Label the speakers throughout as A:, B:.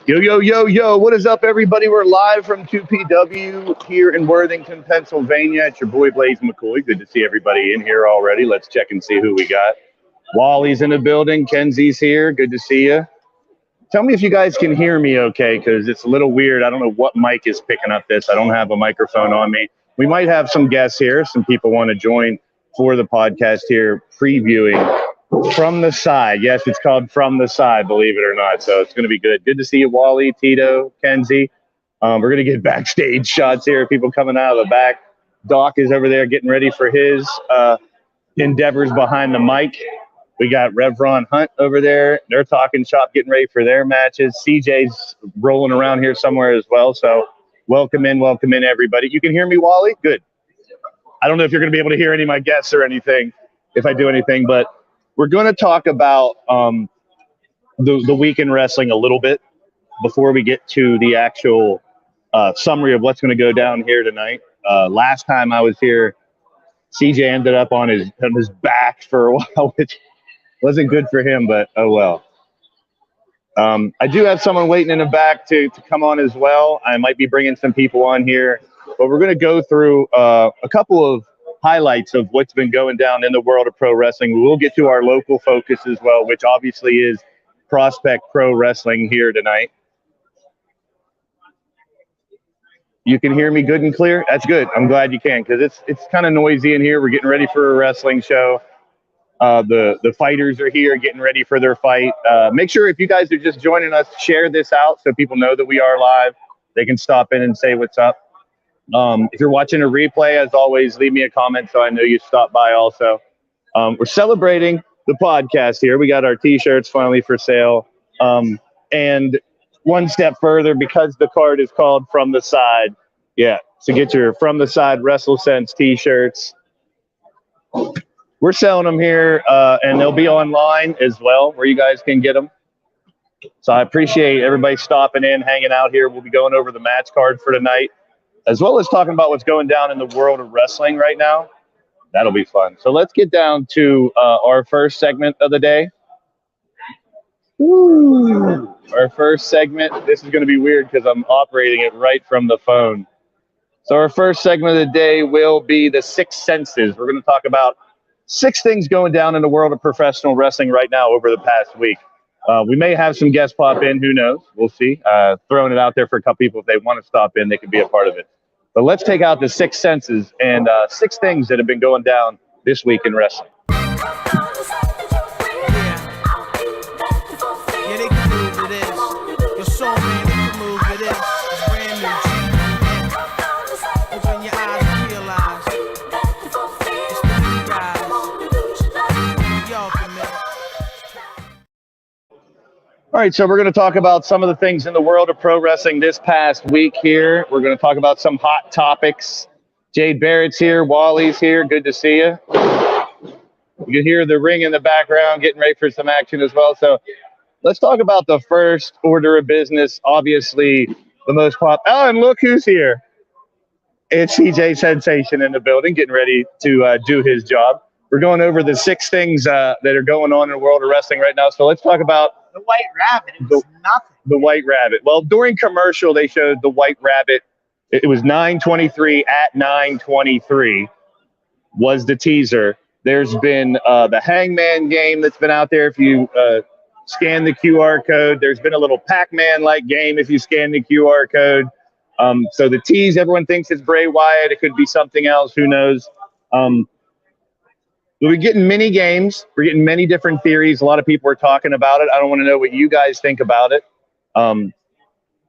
A: Yo, yo, yo, yo, what is up, everybody? We're live from 2PW here in Worthington, Pennsylvania. It's your boy, 𝗦𝗲𝗄𝗍𝗍. Good to see everybody in here already. Let's check and see who we got. Wally's in the building. Kenzie's here. Good to see you. Tell me if you guys can hear me okay, because it's a little weird. I don't know what mic is picking up this. I don't have a microphone on me. We might have some guests here. Some people want to join for the podcast here, previewing From the Side. Yes, it's called From the Side, believe it or not. So it's going to be good. Good to see you, Wally, Tito, Kenzie. We're going to get backstage shots here. People coming out of the back. Doc is over there getting ready for his endeavors behind the mic. We got Rev Ron Hunt over there. They're talking shop, getting ready for their matches. CJ's rolling around here somewhere as well. So welcome in, everybody. You can hear me, Wally? Good. I don't know if you're going to be able to hear any of my guests or anything, if I do anything, but we're going to talk about the week in wrestling a little bit before we get to the actual summary of what's going to go down here tonight. Last time I was here, CJ ended up on his back for a while, which wasn't good for him, but oh well. I do have someone waiting in the back to come on as well. I might be bringing some people on here, but we're going to go through a couple of highlights of what's been going down in the world of pro wrestling. We will get to our local focus as well, which obviously is Prospect Pro Wrestling here tonight. You can hear me good and clear? That's good. I'm glad you can, because it's kind of noisy in here. We're getting ready for a wrestling show. The fighters are here getting ready for their fight. Make sure if you guys are just joining us, share this out so people know that we are live. They can stop in and say what's up. If you're watching a replay, as always, leave me a comment so I know you stopped by also. We're celebrating the podcast here. We got our T-shirts finally for sale. And one step further, because the card is called From the Side. Yeah, so get your From the Side WrestleSense T-shirts. We're selling them here, and they'll be online as well, where you guys can get them. So I appreciate everybody stopping in, hanging out here. We'll be going over the match card for tonight, as well as talking about what's going down in the world of wrestling right now. That'll be fun. So let's get down to our first segment of the day. Woo. Our first segment. This is going to be weird because I'm operating it right from the phone. So our first segment of the day will be the Six Senses. We're going to talk about 6 things going down in the world of professional wrestling right now over the past week. We may have some guests pop in. Who knows? We'll see. Throwing it out there for a couple people. If they want to stop in, they can be a part of it. But let's take out the 6 senses and 6 things that have been going down this week in wrestling.
B: Open your
A: All right, so we're going to talk about some of the things in the world of pro wrestling this past week here. We're going to talk about some hot topics. Jade Barrett's here. Wally's here. Good to see you. You can hear the ring in the background, getting ready for some action as well. So let's talk about the first order of business. Obviously, the most pop. Oh, and look who's here. It's CJ Sensation in the building, getting ready to do his job. We're going over the 6 things that are going on in the world of wrestling right now. So let's talk about
B: the White Rabbit. It was nothing.
A: The White Rabbit. Well, during commercial, they showed the White Rabbit. It was 9:23 at 9:23 was the teaser. There's been the Hangman game that's been out there. If you scan the QR code, there's been a little Pac-Man-like game if you scan the QR code. So the tease, everyone thinks it's Bray Wyatt. It could be something else. Who knows? We're getting mini games. We're getting many different theories. A lot of people are talking about it. I don't want to know what you guys think about it.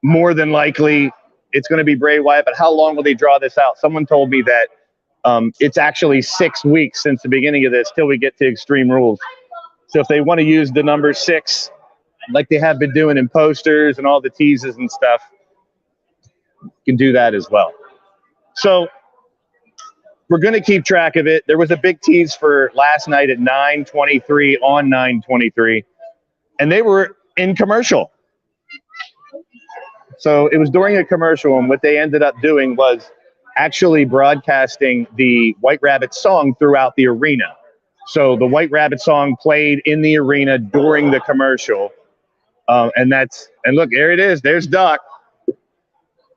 A: More than likely, it's going to be Bray Wyatt, but how long will they draw this out? Someone told me that it's actually 6 weeks since the beginning of this till we get to Extreme Rules. So if they want to use the number 6, like they have been doing in posters and all the teases and stuff, you can do that as well. So we're going to keep track of it. There was a big tease for last night at 9:23 on 9:23, and they were in commercial. So it was during a commercial, and what they ended up doing was actually broadcasting the White Rabbit song throughout the arena. So the White Rabbit song played in the arena during the commercial. And look, there it is. There's Doc.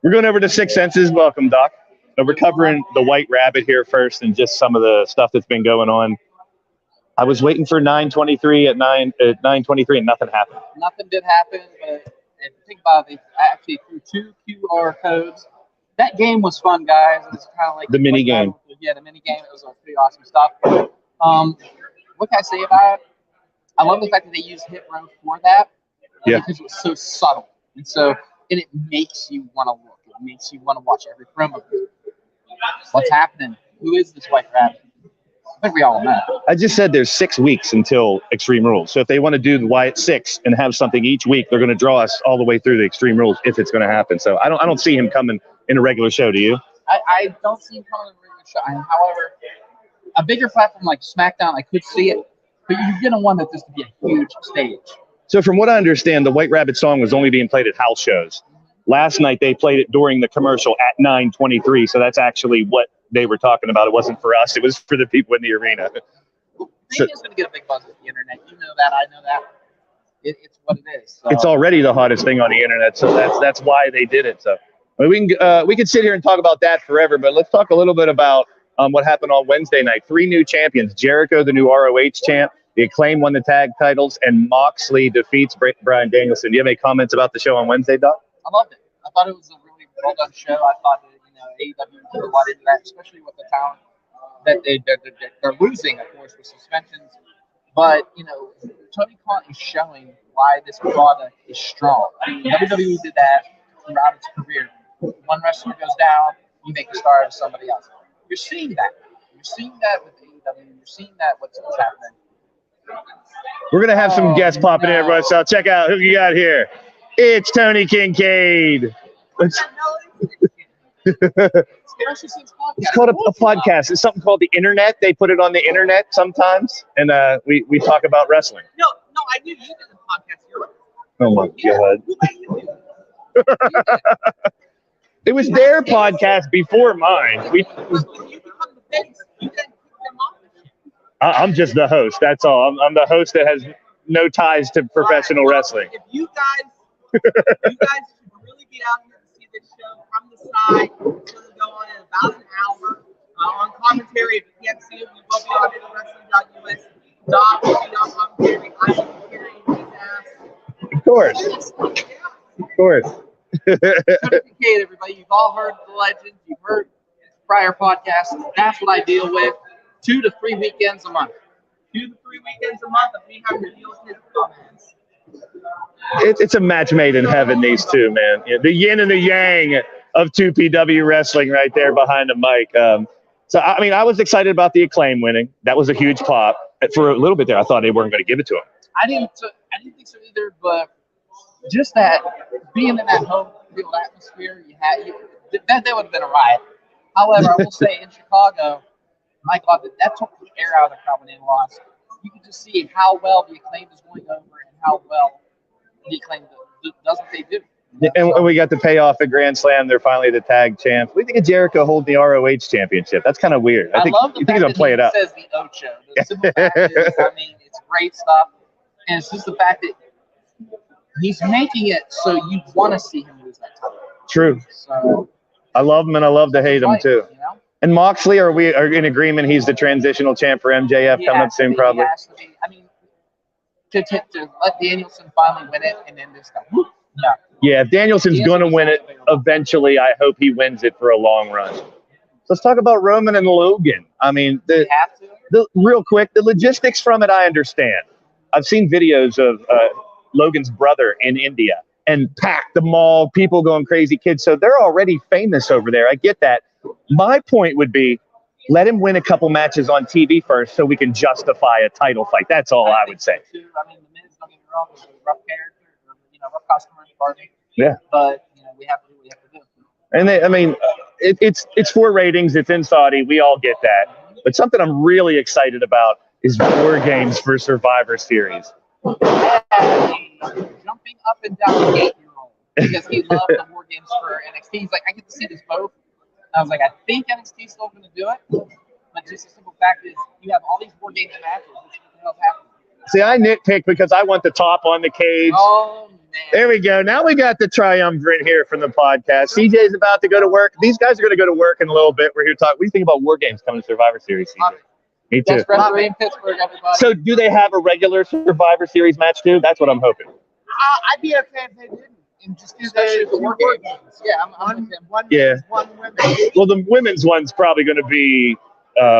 A: We're going over to 6 Senses. Welcome, Doc. So we're covering the White Rabbit here first and just some of the stuff that's been going on. I was waiting for 9:23 at 9:23 and nothing happened.
B: Nothing did happen, but and think about it, I actually threw 2 QR codes. That game was fun, guys. It was kind of like
A: the mini game.
B: Yeah, the mini game. It was pretty awesome stuff. What can I say about it? I love the fact that they used Hit Row for that.
A: Yeah.
B: Because it was so subtle. And it makes you want to look. It makes you want to watch every promo. What's happening? Who is this White Rabbit? I think we all know.
A: I just said there's 6 weeks until Extreme Rules. So if they want to do the Wyatt 6 and have something each week, they're going to draw us all the way through the Extreme Rules if it's going to happen. So I don't see him coming in a regular show. Do you?
B: I don't see him coming in a regular show. However, a bigger platform like SmackDown, I could see it, but you're going to want this to be a huge stage. So
A: from what I understand, the White Rabbit song was only being played at house shows. Last night, they played it during the commercial at 9:23, so that's actually what they were talking about. It wasn't for us. It was for the people in the arena.
B: It's going to get a big buzz with the internet. You know that. I know that. It's what it is. So.
A: It's already the hottest thing on the internet, so that's why they did it. So we can sit here and talk about that forever, but let's talk a little bit about what happened on Wednesday night. 3 new champions. Jericho, the new ROH champ. The Acclaim won the tag titles, and Moxley defeats Bryan Danielson. Do you have any comments about the show on Wednesday, Doc?
B: I loved it. I thought it was a really well done show. I thought that, AEW put a lot into that, especially with the talent that they're losing, of course, with suspensions. But Tony Khan is showing why this product is strong. I mean, WWE did that throughout its career. One wrestler goes down, you make a star out of somebody else. You're seeing that. You're seeing that with AEW. You're seeing that what's happening.
A: We're going to have some guests popping in, everyone. So check out who you got here. It's Tony Kincaid. It's called a podcast. It's something called the internet. They put it on the internet sometimes, and we talk about wrestling.
B: No, I knew you did the podcast.
A: Oh, my God. It was their podcast before mine. I'm just the host. That's all. I'm the host that has no ties to professional wrestling.
B: If you guys should really be out here to see this show from the side. It's going to go on in about an hour. On commentary, if you can't see it, we will be on wrestling.us. Doc will be on commentary. I will be carrying his ass.
A: Of course. Of course.
B: Kincaid, everybody. You've all heard the legends. You've heard prior podcasts. That's what I deal with. 2 to 3 weekends a month. 2 to 3 weekends a month, and we have to deal with his comments.
A: It's a match made in heaven, these two, man. The yin and the yang of 2PW wrestling right there behind the mic. So, I mean, I was excited about the Acclaim winning. That was a huge pop. For a little bit there, I thought they weren't going to give it to him.
B: I didn't think so either, but just that being in that home field atmosphere, that would have been a riot. However, I will say in Chicago, my God, that took the air out of the crowd when they lost. You can just see how well the Acclaimed is going over and how well the Acclaimed does what they do.
A: And we got the payoff at Grand Slam. They're finally the tag champs. We think of Jericho holding the ROH championship. That's kind of weird. I think
B: love the fact
A: that
B: he
A: it up.
B: says the Ocho. The simple fact is, I mean, it's great stuff. And it's just the fact that he's making it so you want to see him lose that title.
A: True.
B: So
A: I love him and I love to hate him too.
B: You know?
A: And Moxley, are we in agreement? He's the transitional champ for MJF coming up soon, probably.
B: He has to be. I mean, to let Danielson finally win it and then just go, whoop. Yeah.
A: Yeah, if Danielson's going to win it eventually, I hope he wins it for a long run. Let's talk about Roman and Logan. I mean, real quick, the logistics from it, I understand. I've seen videos of Logan's brother in India and packed the mall, people going crazy, kids. So they're already famous over there. I get that. My point would be, let him win a couple matches on TV first so we can justify a title fight. That's all I would say.
B: I mean, the Miz, don't get me wrong, is a rough character, rough customer, pardon me.
A: Yeah.
B: But, we have to do what we have to do.
A: And it's for ratings. It's in Saudi. We all get that. But something I'm really excited about is War Games for Survivor Series.
B: Jumping up and down the 8-year-old because he loved the War Games for NXT. He's like, I get to see this both. I was like, I think NXT's still going to do it. But just the simple fact is, you have all these War Games matches. What the hell's happening?
A: See, I nitpick because I want the top on the cage.
B: Oh, man.
A: There we go. Now we got the triumvirate here from the podcast. CJ's about to go to work. These guys are going to go to work in a little bit. We're here to talk. What do you think about War Games coming to Survivor Series, CJ? Me too.
B: Best referee in Pittsburgh, everybody.
A: So do they have a regular Survivor Series match too? That's what I'm hoping.
C: I'd be okay if they didn't. And just do the War Games.
B: Yeah, I'm with them.
C: One women.
A: Well, the women's one's probably going to be,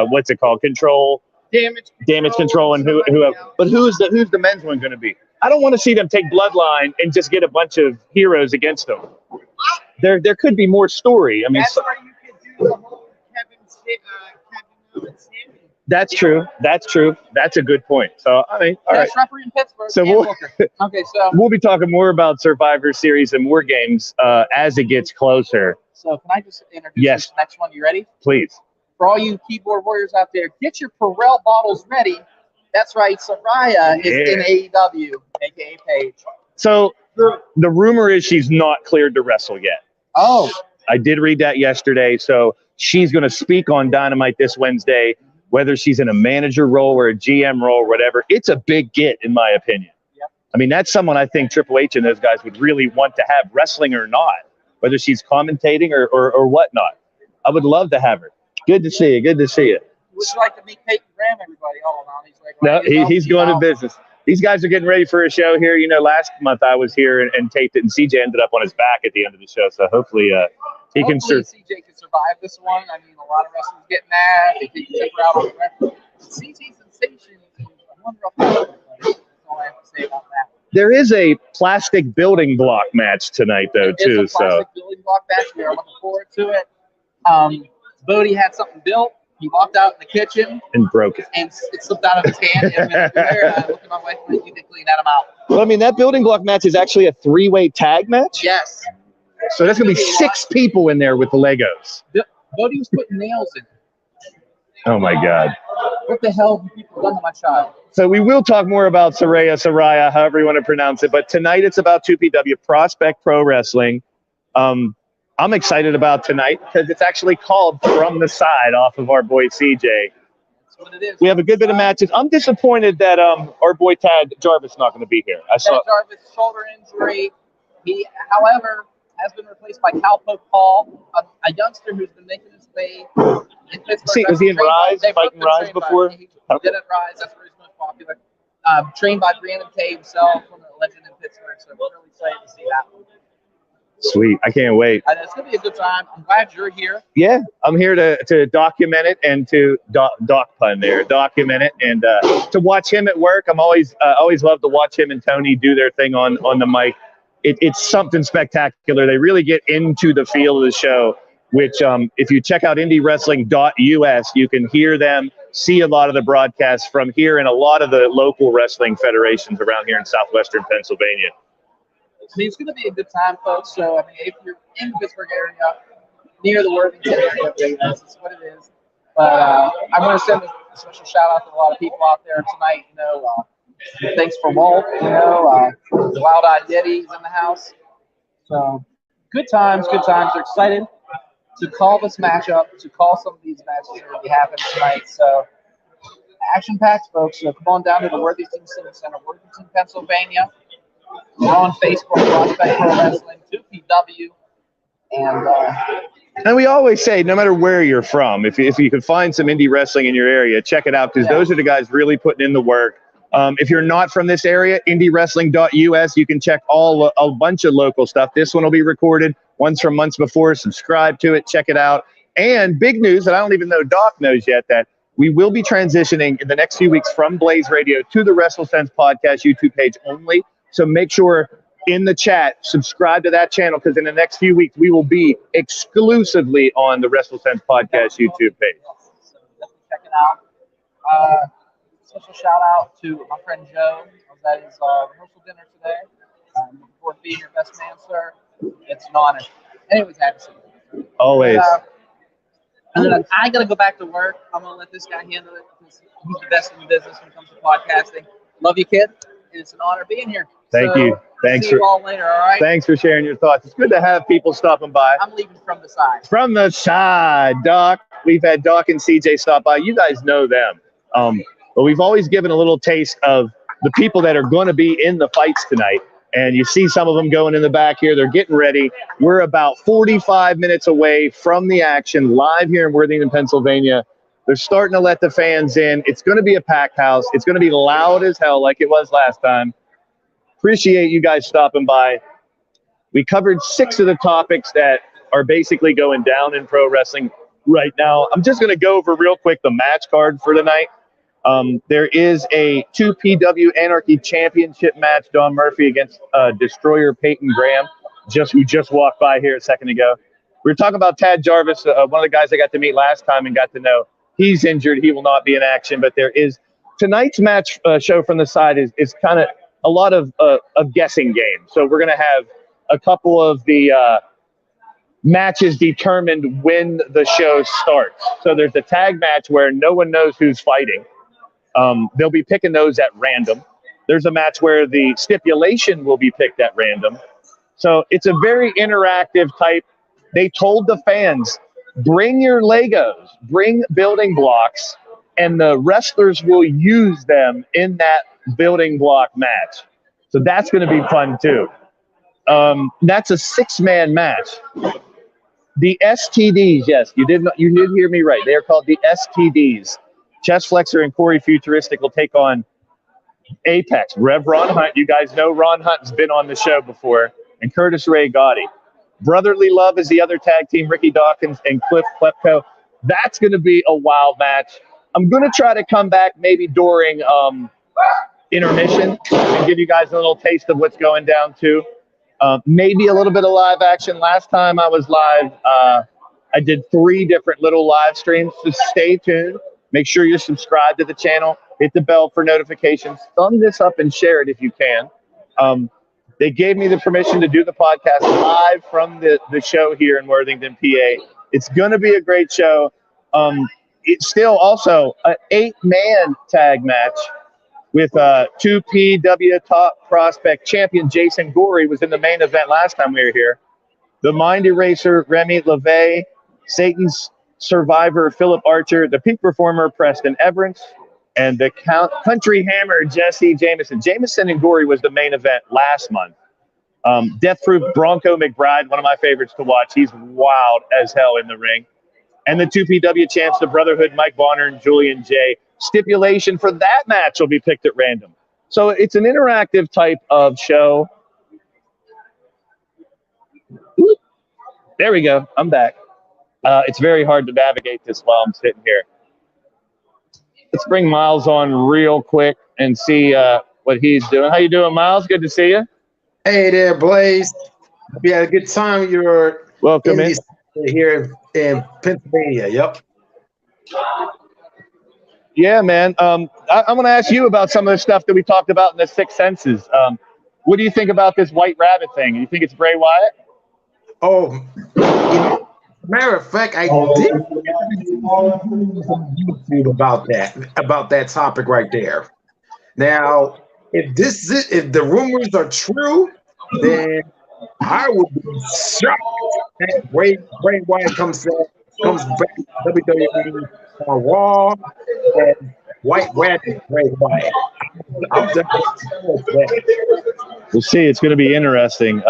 A: what's it called? Control. Damage control and whoever. But who's the men's one going to be? I don't want to see them take Bloodline and just get a bunch of heroes against them. There could be more story. I mean,
C: that's where you could do the whole Kevin and Sammy.
A: That's true. That's true. That's a good point. So I mean, all right.
B: Referee in Pittsburgh.
A: So we'll be talking more about Survivor Series and War Games as it gets closer.
B: So can I just introduce this next one? You ready?
A: Please.
B: For all you keyboard warriors out there, get your Perel bottles ready. That's right, Saraya is in AEW, aka Paige.
A: So the rumor is she's not cleared to wrestle yet.
B: Oh.
A: I did read that yesterday. So she's going to speak on Dynamite this Wednesday, whether she's in a manager role or a GM role or whatever. It's a big get, in my opinion.
B: Yep.
A: I mean, that's someone I think Triple H and those guys would really want to have wrestling or not, whether she's commentating or whatnot. I would love to have her. Good to see you. Good to see you.
B: Would you like to meet Peyton Graham, everybody? Oh, no, he's like,
A: no, he's going to business. These guys are getting ready for a show here. Last month I was here and taped it, and CJ ended up on his back at the end of the show. So hopefully he can
B: CJ can survive this one. I mean, a lot of wrestlers get mad. They take the temper out on the record. CJ Sensation is a wonderful player. That's all I have to say about that.
A: There is a plastic building block match tonight, though, too.
B: It's a plastic building block match. We are looking forward to it. Bodie had something built. He walked out in the kitchen
A: and broke it.
B: And it slipped out of his hand. And I looked at my wife and you can clean that out.
A: Well, I mean, that building block match is actually a 3-way tag match?
B: Yes.
A: So that's going to be 6 people in there with the Legos.
B: Bodie was putting nails in it.
A: Oh, my God.
B: What the hell have people done to my child?
A: So we will talk more about Saraya, however you want to pronounce it. But tonight it's about 2PW, Prospect Pro Wrestling. I'm excited about tonight because it's actually called From the Side off of our boy CJ.
B: That's what it is.
A: We have a good bit of matches. I'm disappointed that our boy Tad Jarvis not going to be here.
B: Tad Jarvis, shoulder injury. He, however, has been replaced by Cowpoke Paul, a youngster who's been making his way in Pittsburgh.
A: See, was he in Rise, fighting Rise before?
B: He did at Rise. That's where he's most popular. Trained by Brandon Kay himself, from a legend in Pittsburgh. So we're really excited to see that one.
A: Sweet. I can't wait.
B: It's going to be a good time. I'm glad you're here.
A: Yeah, I'm here to document it and to document it and to watch him at work. I'm always love to watch him and Tony do their thing on the mic. It's something spectacular. They really get into the feel of the show, which if you check out indiewrestling.us, you can hear them, see a lot of the broadcasts from here and a lot of the local wrestling federations around here in southwestern Pennsylvania.
B: mean, it's going to be a good time, folks. So, I mean, if you're in the Pittsburgh area, near the Worthington area, that's what it is. But I'm going to send a special shout out to a lot of people out there tonight. You know, thanks for Walt. You know, the Wild-Eyed Yeti's in the house. So, good times, good times. They're excited to call this matchup, to call some of these matches that are going to be happening tonight. So, action-packed, folks. So, come on down to the Worthington Civic Center, Worthington, Pennsylvania. We're on Facebook, Prospect Pro Wrestling, 2PW,
A: and we always say, no matter where you're from, if you can find some indie wrestling in your area, check it out, because those are the guys really putting in the work. If you're not from this area, indiewrestling.us, you can check a bunch of local stuff. This one will be recorded, ones from months before. Subscribe to it, check it out. And big news that I don't even know Doc knows yet, that we will be transitioning in the next few weeks from Blaze Radio to the WrestleSense podcast YouTube page only. So make sure in the chat, subscribe to that channel, because in the next few weeks, we will be exclusively on the WrestleSense podcast YouTube page.
B: So definitely check it out. Special shout out to my friend Joe. I was at his rehearsal dinner today. Looking forward to being your best man, sir. It's an honor. Anyways, happy to see you.
A: Always.
B: And then I got to go back to work. I'm going to let this guy handle it, because he's the best in the business when it comes to podcasting. Love you, kid. And it's an honor being here.
A: Thank you. Thanks
B: see you all later, all right?
A: Thanks for sharing your thoughts. It's good to have people stopping by.
B: I'm leaving from the side.
A: From the side, Doc. We've had Doc and CJ stop by. You guys know them. But we've always given a little taste of the people that are going to be in the fights tonight. And you see some of them going in the back here. They're getting ready. We're about 45 minutes away from the action, live here in Worthington, Pennsylvania. They're starting to let the fans in. It's going to be a packed house. It's going to be loud as hell like it was last time. Appreciate you guys stopping by. We covered 6 of the topics that are basically going down in pro wrestling right now. I'm just going to go over real quick the match card for tonight. There is a 2PW Anarchy Championship match, Don Murphy against Destroyer Peyton Graham, who just walked by here a second ago. We were talking about Tad Jarvis, one of the guys I got to meet last time and got to know. He's injured. He will not be in action, but there is tonight's match show from the side is kind of a lot of guessing game. So we're going to have a couple of the matches determined when the show starts. So there's a tag match where no one knows who's fighting. They'll be picking those at random. There's a match where the stipulation will be picked at random. So it's a very interactive type. They told the fans, bring your Legos, bring building blocks, and the wrestlers will use them in that building block match. So that's going to be fun too. That's a 6-man match. The STDs, yes, you did hear me right. They are called the STDs. Chest Flexor and Corey Futuristic will take on Apex. Rev Ron Hunt, you guys know Ron Hunt's been on the show before, and Curtis Ray Gotti. Brotherly Love is the other tag team, Ricky Dawkins and Cliff Klepko. That's going to be a wild match. I'm going to try to come back maybe during intermission and give you guys a little taste of what's going down too. Maybe a little bit of live action. Last time I was live, I did 3 different little live streams, so stay tuned. Make sure you're subscribed to the channel. Hit the bell for notifications. Thumb this up and share it if you can. They gave me the permission to do the podcast live from the show here in Worthington, PA. It's going to be a great show. It's still also an 8-man tag match with 2PW top prospect champion Jason Gory was in the main event last time we were here. The Mind Eraser, Remy, LaVey, Satan's Survivor, Philip Archer, the Peak Performer, Preston Everest, and the Country Hammer, Jesse Jameson. Jameson and Gory was the main event last month. Deathproof, Bronco McBride, one of my favorites to watch. He's wild as hell in the ring. And the 2PW champs, the Brotherhood, Mike Bonner and Julian J. Stipulation for that match will be picked at random. So it's an interactive type of show. Ooh, there we go. I'm back. It's very hard to navigate this while I'm sitting here. Let's bring Miles on real quick and see what he's doing. How you doing, Miles? Good to see you.
D: Hey there, Blaze. We had a good time. You're
A: welcome in
D: here in Pennsylvania. Yep.
A: Yeah, man. I'm going to ask you about some of the stuff that we talked about in the 6 senses. What do you think about this White Rabbit thing? You think it's Bray Wyatt?
D: Oh, matter of fact, I did YouTube about that topic right there. Now, if the rumors are true, then I would be shocked that Bray Wyatt comes back to WWE on Raw and White Rabbit Bray Wyatt. I'm definitely.
A: We'll see. It's going to be interesting.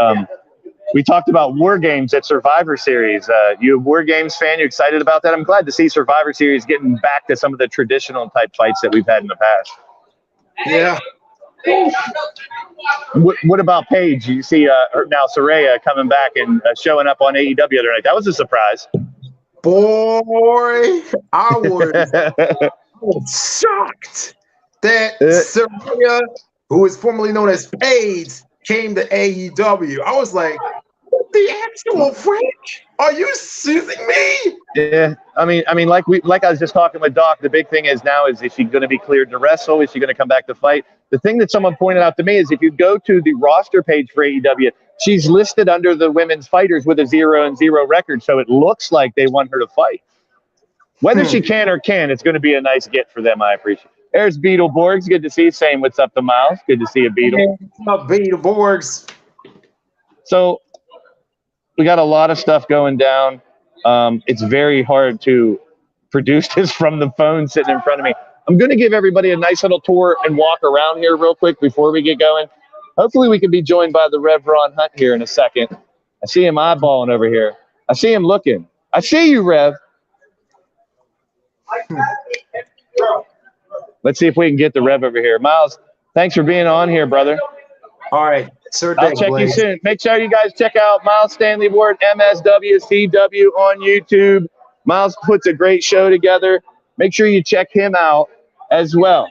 A: We talked about War Games at Survivor Series. You a War Games fan? You excited about that? I'm glad to see Survivor Series getting back to some of the traditional type fights that we've had in the past.
D: Yeah.
A: What about Paige? You see now Saraya coming back and showing up on AEW the other night. That was a surprise.
D: Boy, I was shocked that Saraya, who is formerly known as Paige, came to AEW. I was like, what the actual freak? Are you soothing me?
A: Yeah, I mean, like I was just talking with Doc. The big thing is now is she going to be cleared to wrestle? Is she going to come back to fight? The thing that someone pointed out to me is if you go to the roster page for AEW, she's listed under the women's fighters with a 0-0 record, so it looks like they want her to fight. Whether she can or can't, it's going to be a nice get for them. I appreciate it. There's Beetleborgs. Good to see you. Saying what's up to Miles. Good to see you, Beetle.
D: Hey, what's up, Beetleborgs?
A: So we got a lot of stuff going down. It's very hard to produce this from the phone sitting in front of me. I'm going to give everybody a nice little tour and walk around here real quick before we get going. Hopefully we can be joined by the Rev Ron Hunt here in a second. I see him eyeballing over here. I see him looking. I see you, Rev. Let's see if we can get the Rev over here. Miles, thanks for being on here, brother.
D: All right, sir.
A: I'll check you soon. Make sure you guys check out Miles Stanley Ward, MSWCW on YouTube. Miles puts a great show together. Make sure you check him out as well.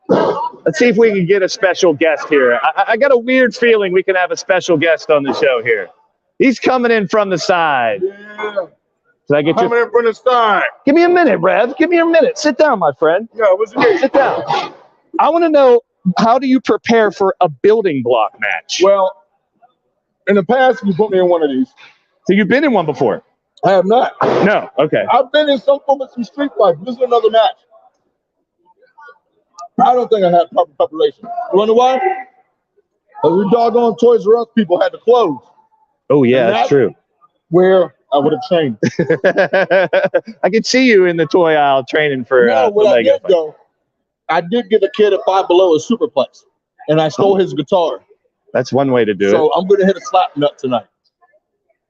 A: Let's see if we can get a special guest here. I got a weird feeling we can have a special guest on the show here. He's coming in from the side.
E: Yeah.
A: Did I get
E: Coming in from the side.
A: Give me a minute, Rev. Give me a minute. Sit down, my friend.
E: Yeah, what's it?
A: Sit down. I want to know, how do you prepare for a building block match?
E: Well, in the past, you put me in one of these.
A: So you've been in one before?
E: I have not.
A: No. Okay.
E: I've been in some form of some street fight. This is another match. I don't think I had proper preparation. You wonder why? Because the doggone Toys R Us people had to close.
A: Oh, yeah, that's true.
E: Where I would have trained.
A: I could see you in the toy aisle training for
E: what I
A: Lego
E: did, though, I did give a kid at Five Below a superplex, and I stole his guitar.
A: That's one way to do it.
E: So I'm going to hit a slap nut tonight.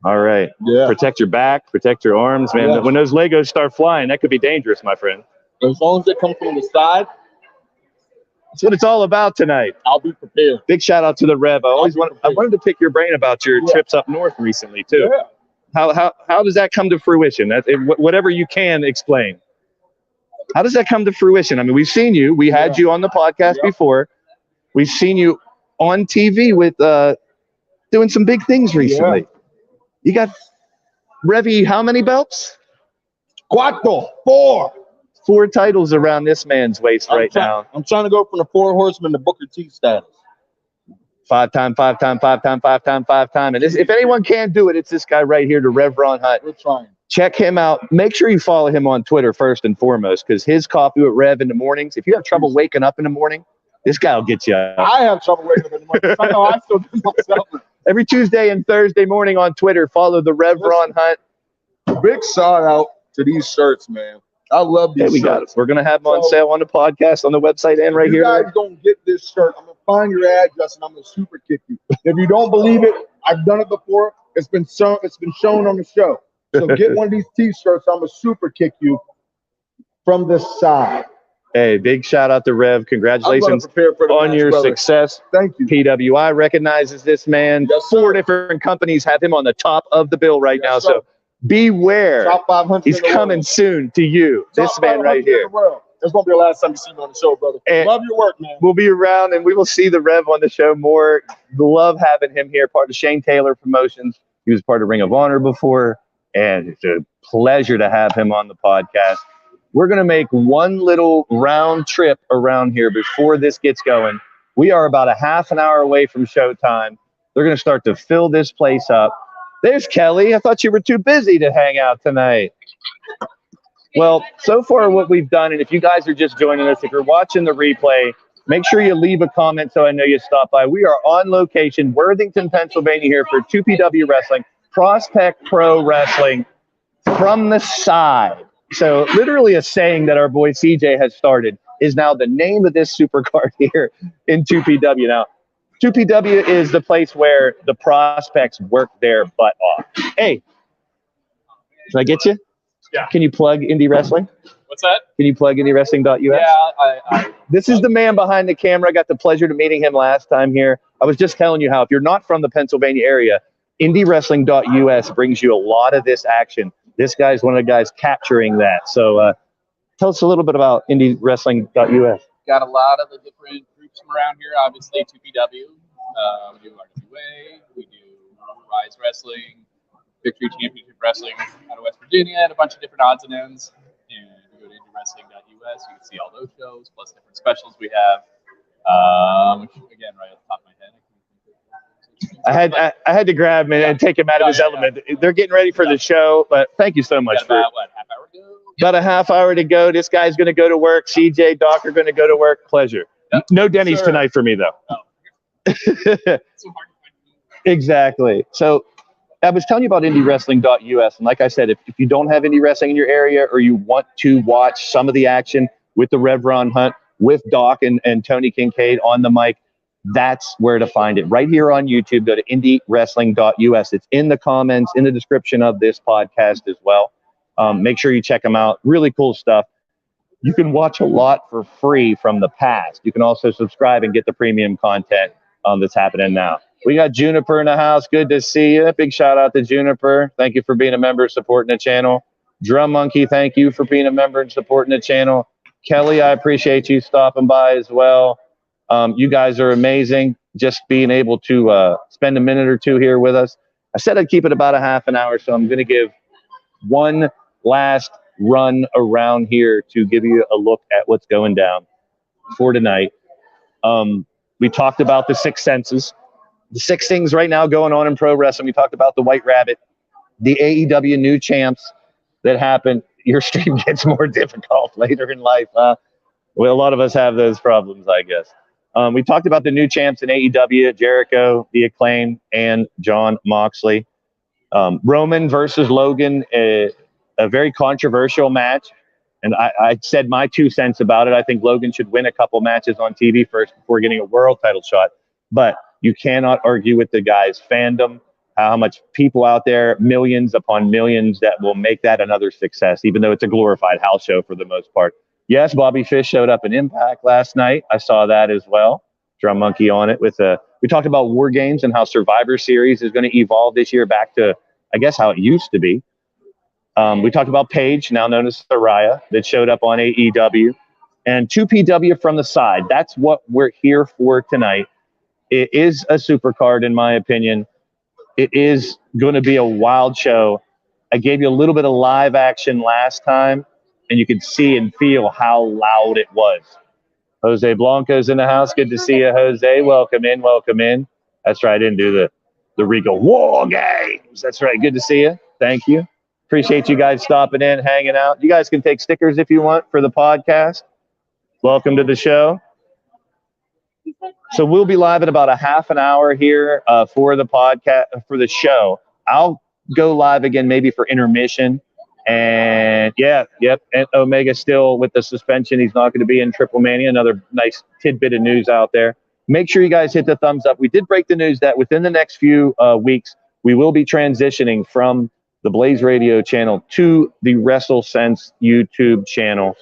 A: All right.
E: Yeah.
A: Protect your back, protect your arms, man.
E: Yeah.
A: When those Legos start flying, that could be dangerous, my friend.
E: As long as they come from the side,
A: that's what it's all about tonight.
E: I'll be prepared.
A: Big shout out to the Rev. I wanted to pick your brain about your trips up north recently too.
E: Yeah.
A: How does that come to fruition? Whatever you can explain. How does that come to fruition? I mean, we've seen you. We had you on the podcast before. We've seen you on TV with doing some big things recently.
E: Yeah.
A: You got Revy, how many belts? Four titles around this man's waist now.
E: I'm trying to go from the 4 horsemen to Booker T status.
A: 5-time. And if anyone can do it, it's this guy right here, the Rev Ron Hunt.
E: We're trying.
A: Check him out. Make sure you follow him on Twitter first and foremost, because his coffee with Rev in the mornings, if you have trouble waking up in the morning, this guy will get you up.
E: I have trouble waking up in the morning. Somehow I still do myself.
A: Every Tuesday and Thursday morning on Twitter, follow the Rev Ron Hunt.
E: Big shout out to these shirts, man. I love these shirts.
A: We got it. We're going to have them on sale on the podcast, on the website, and right here.
E: You guys don't get this shirt, I'm going to find your address and I'm going to super kick you. If you don't believe it, I've done it before. It's been shown on the show. So get one of these T-shirts. I'm going to super kick you from this side.
A: Hey, big shout out to Rev. Congratulations on your success.
E: Thank you.
A: PWI recognizes this man.
E: Yes,
A: 4 different companies have him on the top of the bill right now.
E: Sir.
A: So beware.
E: Top 500
A: He's coming soon to you. This man right here.
E: It's going to be the last time you see me on the show, brother.
A: And
E: love your work, man.
A: We'll be around, and we will see the Rev on the show more. Love having him here, part of Shane Taylor Promotions. He was part of Ring of Honor before, and it's a pleasure to have him on the podcast. we're going to make one little round trip around here before this gets going. We are about a half an hour away from showtime. They're going to start to fill this place up. There's Kelly. I thought you were too busy to hang out tonight. Well, so far what we've done, and if you guys are just joining us, if you're watching the replay, make sure you leave a comment so I know you stopped by. We are on location, Worthington, Pennsylvania here for 2PW Wrestling, Prospect Pro Wrestling from the side. So literally a saying that our boy CJ has started is now the name of this supercard here in 2PW. Now, 2PW is the place where the prospects work their butt off. Hey, can I get you?
F: Yeah.
A: Can you plug indie wrestling?
F: What's that?
A: Can you plug indiewrestling.us?
F: Yeah,
A: This is the man behind the camera. I got the pleasure to meeting him last time here. I was just telling you how if you're not from the Pennsylvania area, indiewrestling.us brings you a lot of this action. This guy's one of the guys capturing that. So tell us a little bit about indiewrestling.us.
F: got a lot of the different groups from around here. Obviously, 2PW. We do RWA. We do Rise Wrestling, Victory Championship Wrestling out of West Virginia, and a bunch of different odds and ends. And if you go to indiewrestling.us, you can see all those shows, plus different specials we have. Which, again, right off the top of my head,
A: I had to grab him and take him out of his element. They're getting ready for the show, but thank you so much for
F: about, half hour to go?
A: about a half hour to go. This guy's going to go to work. CJ, Doc are going to go to work. Pleasure.
F: Yep.
A: No Denny's tonight for me, though.
F: Oh. So hard to find.
A: Exactly. So I was telling you about indiewrestling.us, and like I said, if you don't have indie wrestling in your area or you want to watch some of the action with the Rev Ron Hunt, with Doc and Tony Kincaid on the mic, that's where to find it. Right here on YouTube, go to indiewrestling.us. It's in the comments, in the description of this podcast as well. Make sure you check them out. Really cool stuff. You can watch a lot for free from the past. You can also subscribe and get the premium content that's happening now. We got Juniper in the house. Good to see you. Big shout out to Juniper. Thank you for being a member, supporting the channel. Drum Monkey, thank you for being a member and supporting the channel. Kelly, I appreciate you stopping by as well. You guys are amazing. Just being able to spend a minute or two here with us. I said I'd keep it about a half an hour, so I'm going to give one last run around here to give you a look at what's going down for tonight. We talked about the six senses, the six things right now going on in pro wrestling. We talked about the White Rabbit, the AEW new champs that happened. Your stream gets more difficult later in life. Well, a lot of us have those problems, I guess. We talked about the new champs in AEW, Jericho, The Acclaim, and Jon Moxley. Roman versus Logan, a very controversial match. And I said my 2 cents about it. I think Logan should win a couple matches on TV first before getting a world title shot. But you cannot argue with the guy's fandom, how much people out there, millions upon millions, that will make that another success, even though it's a glorified house show for the most part. Yes, Bobby Fish showed up in Impact last night. I saw that as well. Drum Monkey on it. We talked about War Games and how Survivor Series is going to evolve this year back to, I guess, how it used to be. We talked about Paige, now known as Saraya, that showed up on AEW. And 2PW from the side. That's what we're here for tonight. It is a super card, in my opinion. It is going to be a wild show. I gave you a little bit of live action last time, and you could see and feel how loud it was. Jose Blanco's in the house. Good to see you, Jose. Welcome in, welcome in. That's right, I didn't do the Regal War Games. That's right, good to see you. Thank you. Appreciate you guys stopping in, hanging out. You guys can take stickers if you want for the podcast. Welcome to the show. So we'll be live in about a half an hour here for the podcast, for the show. I'll go live again maybe for intermission. And and Omega still with the suspension. He's not going to be in Triple Mania. Another nice tidbit of news out there. Make sure you guys hit the thumbs up. We did break the news that within the next few weeks, we will be transitioning from the Blaze Radio channel to the WrestleSense YouTube channel.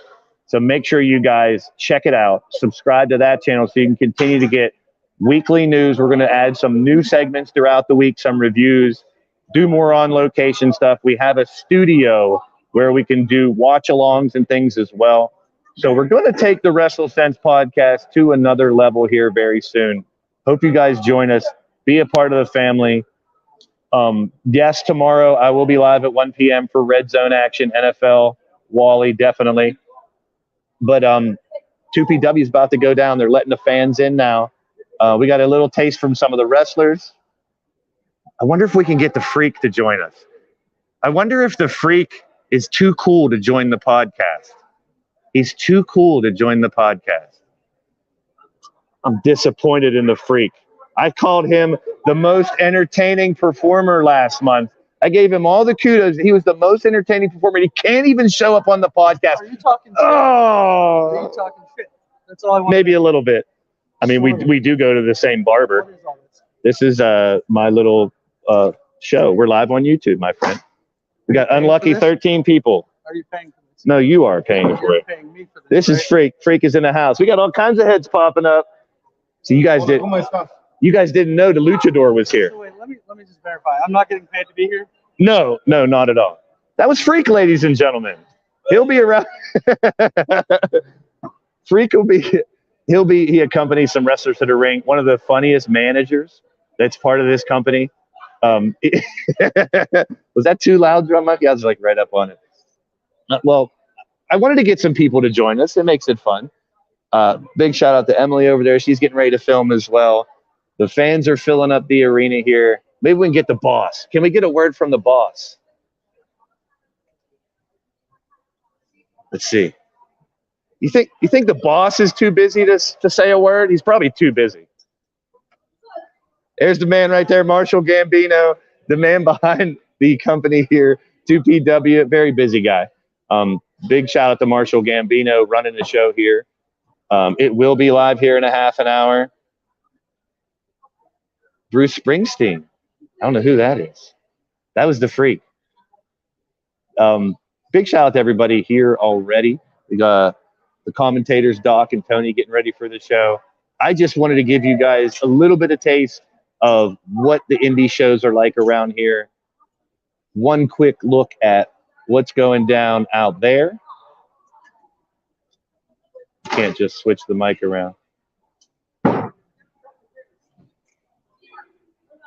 A: So make sure you guys check it out. Subscribe to that channel so you can continue to get weekly news. We're going to add some new segments throughout the week, some reviews, do more on-location stuff. We have a studio where we can do watch-alongs and things as well. So we're going to take the WrestleSense podcast to another level here very soon. Hope you guys join us. Be a part of the family. Yes, tomorrow I will be live at 1 p.m. for Red Zone Action NFL Wally, definitely. But 2PW is about to go down. They're letting the fans in now. We got a little taste from some of the wrestlers. I wonder if we can get the Freak to join us. I wonder if the Freak is too cool to join the podcast. He's too cool to join the podcast. I'm disappointed in the Freak. I called him the most entertaining performer last month. I gave him all the kudos. He was the most entertaining performer. He can't even show up on the podcast.
B: Are you talking shit?
A: Oh,
B: Are you talking shit? That's all I want.
A: Maybe a little bit. I mean, we do go to the same barber.
B: What is all this?
A: This is my little show. We're live on YouTube, my friend. We got unlucky 13 people.
B: Are you paying for this?
A: No, you are paying for it.
B: Paying me for
A: This is Freak. Freak is in the house. We got all kinds of heads popping up. So you guys did. You guys didn't know the Luchador was here.
B: So wait, let me just verify. I'm not getting paid to be here.
A: No, not at all. That was Freak, ladies and gentlemen. He'll be around. Freak will be. He accompanies some wrestlers to the ring. One of the funniest managers that's part of this company. Was that too loud, Drum Monkey? I was like right up on it. Well, I wanted to get some people to join us. It makes it fun. Big shout out to Emily over there. She's getting ready to film as well. The fans are filling up the arena here. Maybe we can get the boss. Can we get a word from the boss? Let's see. You think the boss is too busy to say a word? He's probably too busy. There's the man right there, Marshall Gambino, the man behind the company here, 2PW, very busy guy. Big shout out to Marshall Gambino running the show here. It will be live here in a half an hour. Bruce Springsteen. I don't know who that is. That was the Freak. Big shout out to everybody here already. We got the commentators, Doc and Tony, getting ready for the show. I just wanted to give you guys a little bit of taste of what the indie shows are like around here. One quick look at what's going down out there. Can't just switch the mic around.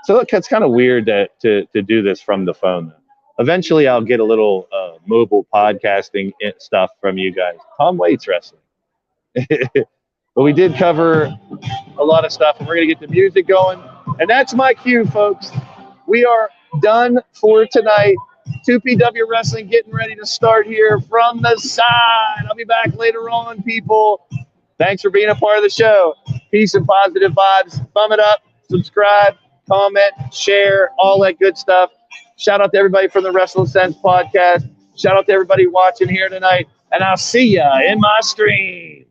A: So look, it's kind of weird to do this from the phone. Eventually, I'll get a little mobile podcasting stuff from you guys. Tom Waits Wrestling. But we did cover a lot of stuff, and we're going to get the music going. And that's my cue, folks. We are done for tonight. 2PW Wrestling getting ready to start here from the side. I'll be back later on, people. Thanks for being a part of the show. Peace and positive vibes. Thumb it up, subscribe, comment, share, all that good stuff. Shout out to everybody from the WrestleSense podcast. Shout out to everybody watching here tonight. And I'll see ya in my stream.